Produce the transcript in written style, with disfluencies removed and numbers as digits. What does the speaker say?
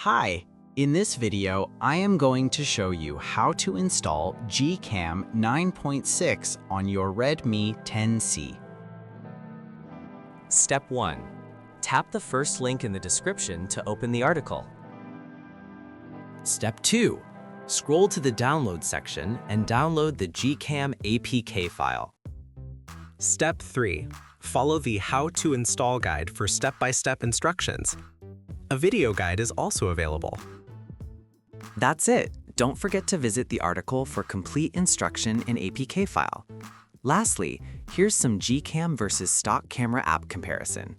Hi, in this video, I am going to show you how to install GCam 9.6 on your Redmi 10C. Step 1. Tap the first link in the description to open the article. Step 2. Scroll to the download section and download the GCam APK file. Step 3. Follow the How to Install guide for step-by-step instructions. A video guide is also available. That's it. Don't forget to visit the article for complete instruction in APK file. Lastly, here's some GCam versus stock camera app comparison.